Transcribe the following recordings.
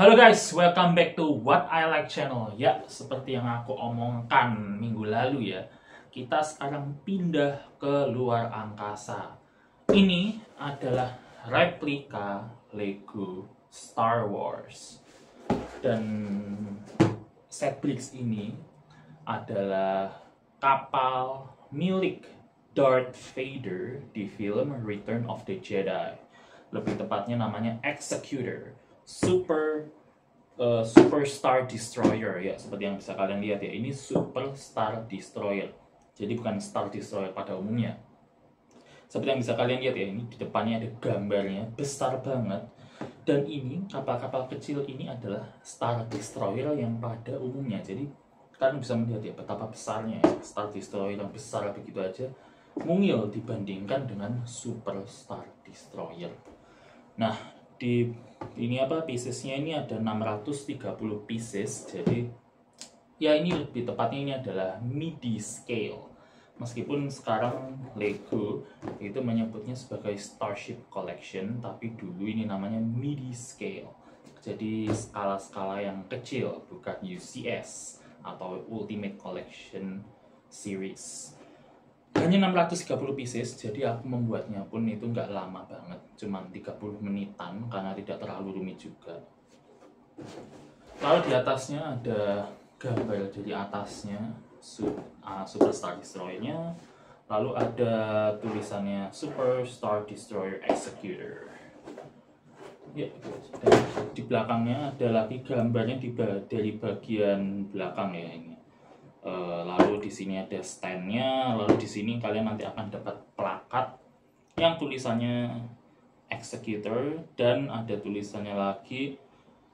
Halo guys, welcome back to What I Like channel. Ya, seperti yang aku omongkan minggu lalu ya, kita sekarang pindah ke luar angkasa. Ini adalah replika Lego Star Wars. Dan set bricks ini adalah kapal milik Darth Vader di film Return of the Jedi. Lebih tepatnya namanya Executor. Super Star Destroyer ya, seperti yang bisa kalian lihat ya, ini Super Star Destroyer, jadi bukan Star Destroyer pada umumnya. Seperti yang bisa kalian lihat ya, ini di depannya ada gambarnya, besar banget. Dan ini kapal-kapal kecil ini adalah Star Destroyer yang pada umumnya. Jadi kalian bisa melihat ya betapa besarnya ya, Star Destroyer yang besar begitu aja mungil dibandingkan dengan Super Star Destroyer. Nah, di ini piecesnya ini ada 630 pieces, jadi ya ini lebih tepatnya ini adalah midi scale, meskipun sekarang Lego itu menyebutnya sebagai Starship Collection, tapi dulu ini namanya midi scale, jadi skala-skala yang kecil, bukan UCS atau Ultimate Collection Series. Hanya 630 pieces, jadi aku membuatnya pun itu nggak lama banget, cuma 30 menitan karena tidak terlalu rumit juga. Lalu di atasnya ada gambar dari atasnya Super Star Destroyer-nya, lalu ada tulisannya Super Star Destroyer Executor. Ya, dan di belakangnya ada lagi gambarnya dari bagian belakang ya ini. Lalu di sini ada stand-nya, lalu di sini kalian nanti akan dapat plakat yang tulisannya Executor, dan ada tulisannya lagi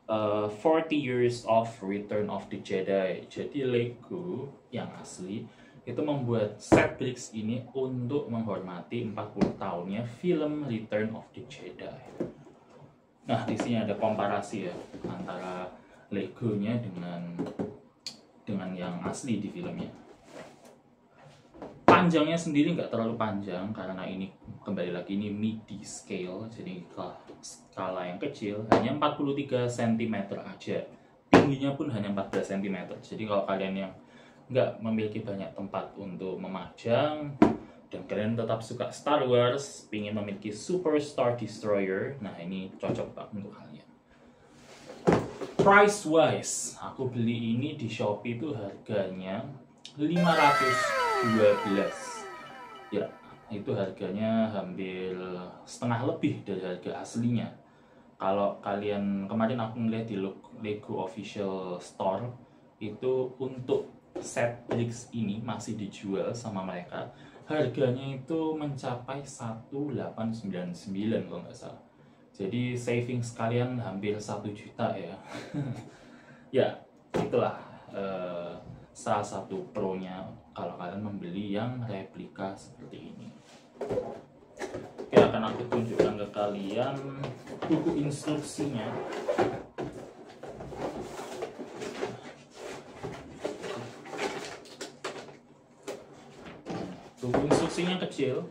40 years of Return of the Jedi. Jadi Lego yang asli itu membuat set bricks ini untuk menghormati 40 tahunnya film Return of the Jedi. Nah, di sini ada komparasi ya antara Legonya dengan yang asli di filmnya. Panjangnya sendiri nggak terlalu panjang karena ini kembali lagi ini midi scale, jadi skala yang kecil, hanya 43 cm aja. Tingginya pun hanya 14 cm. Jadi kalau kalian yang nggak memiliki banyak tempat untuk memajang dan kalian tetap suka Star Wars, ingin memiliki Super Star Destroyer, nah ini cocok banget untuk kalian. Price wise, aku beli ini di Shopee itu harganya 512. Ya, itu harganya hampir setengah lebih dari harga aslinya. Kalau kalian kemarin aku ngeliat di Lego Official Store itu untuk set bricks ini masih dijual sama mereka. Harganya itu mencapai 1899 kalau nggak salah. Jadi saving sekalian hampir 1 juta ya. Ya, itulah salah satu pro-nya kalau kalian membeli yang replika seperti ini. Oke, akan aku tunjukkan ke kalian buku instruksinya. Buku instruksinya kecil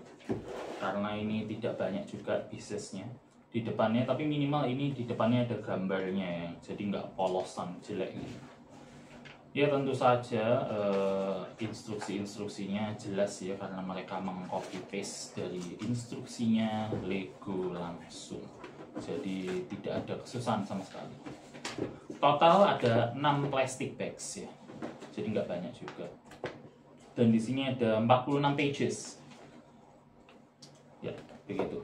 karena ini tidak banyak juga piecesnya di depannya, tapi minimal ini di depannya ada gambarnya ya, jadi nggak polosan jelek gitu. Ya tentu saja instruksinya jelas ya karena mereka mengcopy paste dari instruksinya Lego langsung, jadi tidak ada kesusahan sama sekali. Total ada 6 plastic bags ya, jadi nggak banyak juga. Dan di sini ada 46 pages. Ya begitu.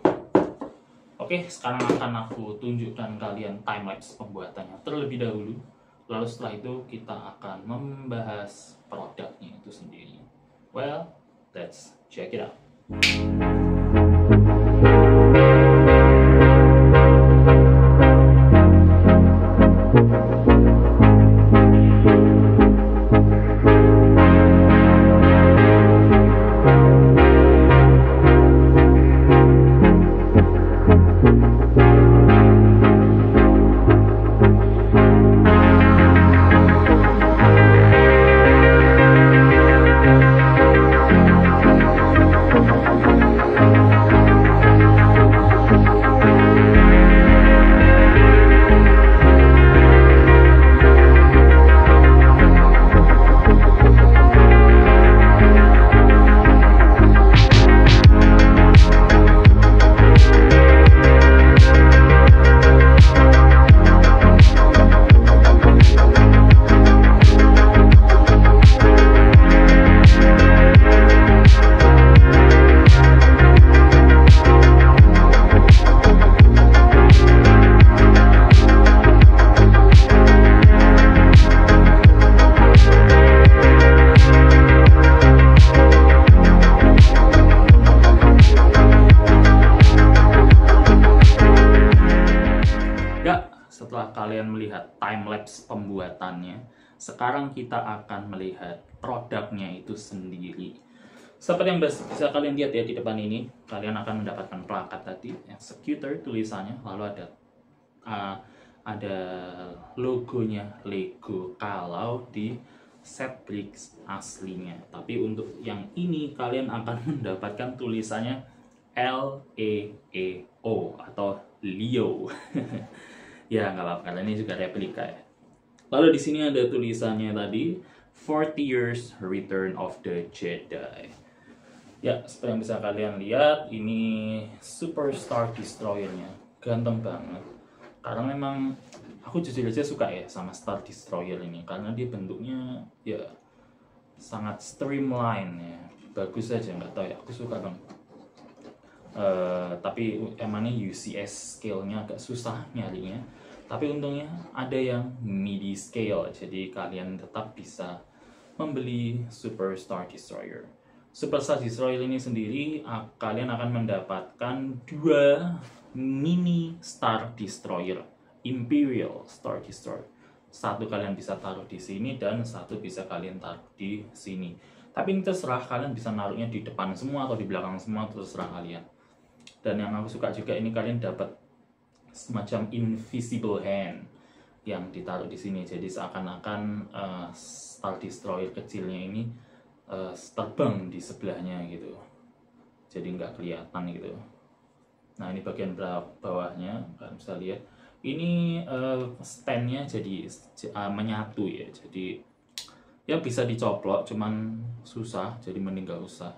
Oke, sekarang akan aku tunjukkan kalian timelapse pembuatannya terlebih dahulu. Lalu setelah itu kita akan membahas produknya itu sendiri. Well, let's check it out. melihat time-lapse pembuatannya. Sekarang kita akan melihat produknya itu sendiri. Seperti yang bisa kalian lihat ya di depan ini, kalian akan mendapatkan plakat tadi, executor tulisannya, lalu ada logonya Lego kalau di set bricks aslinya. Tapi untuk yang ini kalian akan mendapatkan tulisannya LEEO atau Leo. Ya nggak apa-apa, karena ini juga replika ya. Lalu di sini ada tulisannya tadi 40 years Return of the Jedi. Ya, seperti yang bisa kalian lihat, ini Super Star Destroyer-nya. Ganteng banget. Karena memang aku jujur aja suka ya sama Star Destroyer ini. Karena dia bentuknya ya sangat streamline ya. Bagus aja, nggak tahu ya. Aku suka banget. Tapi emangnya UCS scale-nya agak susah nyarinya. Tapi untungnya ada yang MIDI scale. Jadi kalian tetap bisa membeli Super Star Destroyer. Super Star Destroyer ini sendiri kalian akan mendapatkan 2 mini Star Destroyer, Imperial Star Destroyer. Satu kalian bisa taruh di sini dan satu bisa kalian taruh di sini. Tapi ini terserah, kalian bisa naruhnya di depan semua atau di belakang semua, terserah kalian. Dan yang aku suka juga ini kalian dapat semacam invisible hand yang ditaruh di sini. Jadi seakan-akan Star Destroyer kecilnya ini terbang di sebelahnya gitu, jadi nggak kelihatan gitu. Nah ini bagian bawahnya kalian bisa lihat, ini standnya jadi menyatu ya, jadi ya bisa dicoplok, cuman susah, jadi mending nggak usah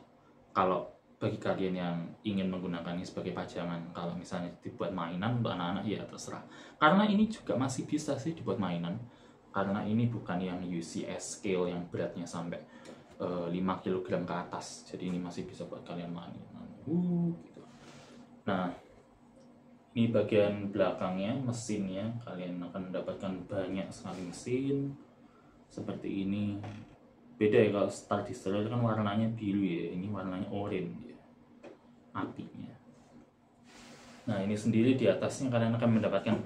kalau bagi kalian yang ingin menggunakannya sebagai pajangan. Kalau misalnya dibuat mainan untuk anak-anak ya terserah, karena ini juga masih bisa sih dibuat mainan, karena ini bukan yang UCS scale yang beratnya sampai 5 kg ke atas, jadi ini masih bisa buat kalian main gitu. Nah ini bagian belakangnya, mesinnya, kalian akan mendapatkan banyak sekali mesin seperti ini. Beda ya, kalau Star Destroyer kan warnanya biru ya, ini warnanya oranye ya, apinya. Nah ini sendiri di atasnya kalian akan mendapatkan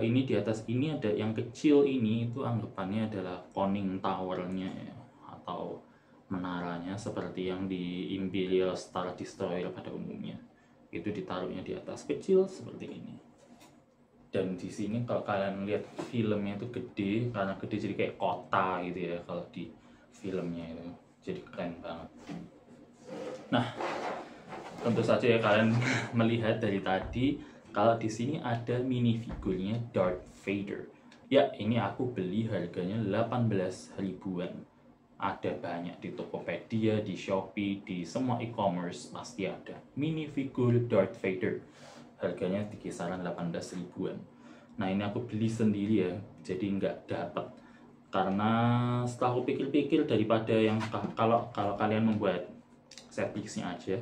ini di atas ini ada yang kecil, ini itu anggapannya adalah conning towernya ya, atau menaranya seperti yang di Imperial Star Destroyer pada umumnya. Itu ditaruhnya di atas kecil seperti ini. Dan di sini kalau kalian lihat filmnya itu gede, karena gede jadi kayak kota gitu ya kalau di filmnya itu. Jadi keren banget. Nah, tentu saja ya kalian melihat dari tadi kalau di sini ada minifigurnya Darth Vader. Ya, ini aku beli harganya 18 ribuan. Ada banyak di Tokopedia, di Shopee, di semua e-commerce pasti ada minifigure Darth Vader. Harganya di kisaran 18 ribuan. Nah ini aku beli sendiri ya, jadi nggak dapat. Karena setelah aku pikir-pikir, daripada yang kalau kalian membuat set piece-nya aja,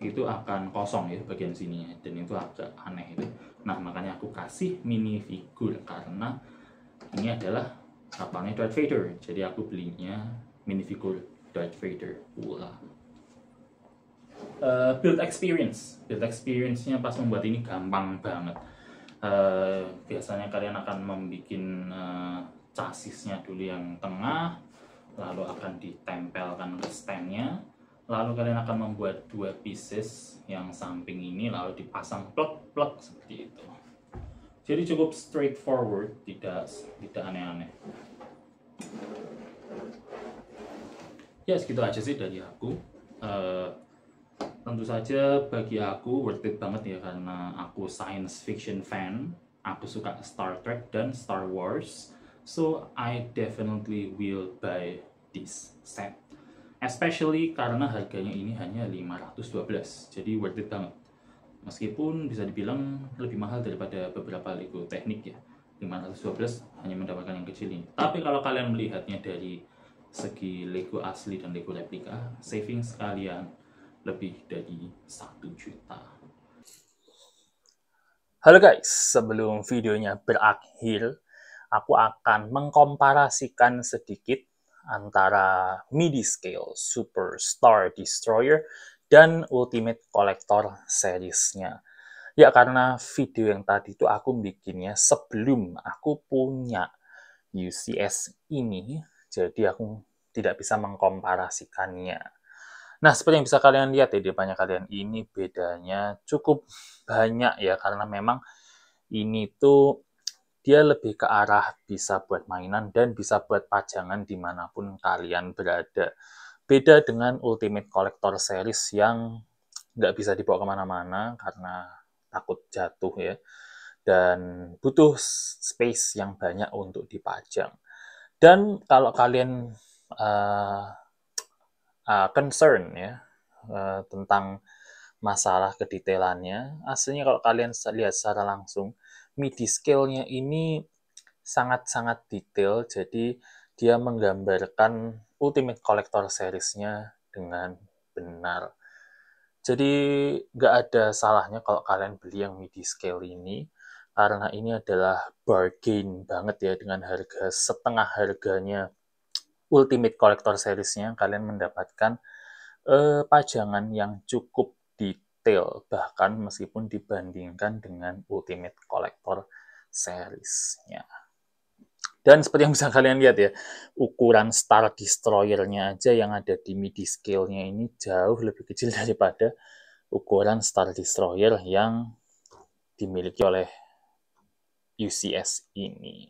itu akan kosong ya bagian sininya, dan itu agak aneh itu. Nah makanya aku kasih minifigure, karena ini adalah kapalnya Darth Vader, jadi aku belinya minifigure Darth Vader pula. Build experience-nya pas membuat ini gampang banget. Biasanya kalian akan membuat chassisnya dulu yang tengah, lalu akan ditempelkan ke standnya, lalu kalian akan membuat 2 pieces yang samping ini, lalu dipasang plug seperti itu. Jadi cukup straightforward, tidak aneh-aneh. Ya segitu aja sih dari aku. Tentu saja bagi aku worth it banget ya, karena aku science fiction fan, aku suka Star Trek dan Star Wars, so I definitely will buy this set, especially karena harganya ini hanya 512, jadi worth it banget. Meskipun bisa dibilang lebih mahal daripada beberapa Lego teknik ya, 512 hanya mendapatkan yang kecil ini. Tapi kalau kalian melihatnya dari segi Lego asli dan Lego replika, saving sekalian lebih dari 1 juta. Halo guys, sebelum videonya berakhir, aku akan mengkomparasikan sedikit antara MIDI scale Super Star Destroyer dan Ultimate Collector series-nya. Ya, karena video yang tadi itu aku bikinnya sebelum aku punya UCS ini, jadi aku tidak bisa mengkomparasikannya. Nah, seperti yang bisa kalian lihat ya di depannya kalian, ini bedanya cukup banyak ya, karena memang ini tuh dia lebih ke arah bisa buat mainan dan bisa buat pajangan dimanapun kalian berada. Beda dengan Ultimate Collector Series yang nggak bisa dibawa kemana-mana karena takut jatuh ya, dan butuh space yang banyak untuk dipajang. Dan kalau kalian uh, concern ya tentang masalah kedetailannya, aslinya kalau kalian lihat secara langsung, MIDI scale-nya ini sangat-sangat detail, jadi dia menggambarkan Ultimate Collector Series-nya dengan benar. Jadi nggak ada salahnya kalau kalian beli yang MIDI scale ini, karena ini adalah bargain banget ya, dengan harga setengah harganya Ultimate Collector Series-nya, kalian mendapatkan pajangan yang cukup detail, bahkan meskipun dibandingkan dengan Ultimate Collector Series-nya. Dan seperti yang bisa kalian lihat ya, ukuran Star Destroyer-nya aja yang ada di MIDI scale-nya ini jauh lebih kecil daripada ukuran Star Destroyer yang dimiliki oleh UCS ini.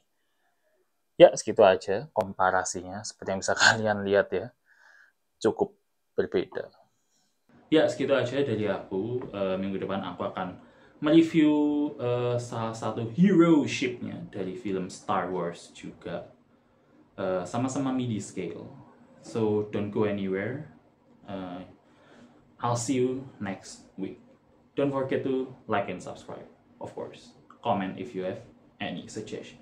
Ya, segitu aja komparasinya. Seperti yang bisa kalian lihat ya, cukup berbeda. Ya, segitu aja dari aku. Minggu depan aku akan mereview salah satu hero ship-nya dari film Star Wars juga. Sama-sama MIDI scale. So, don't go anywhere. I'll see you next week. Don't forget to like and subscribe, of course. Comment if you have any suggestion.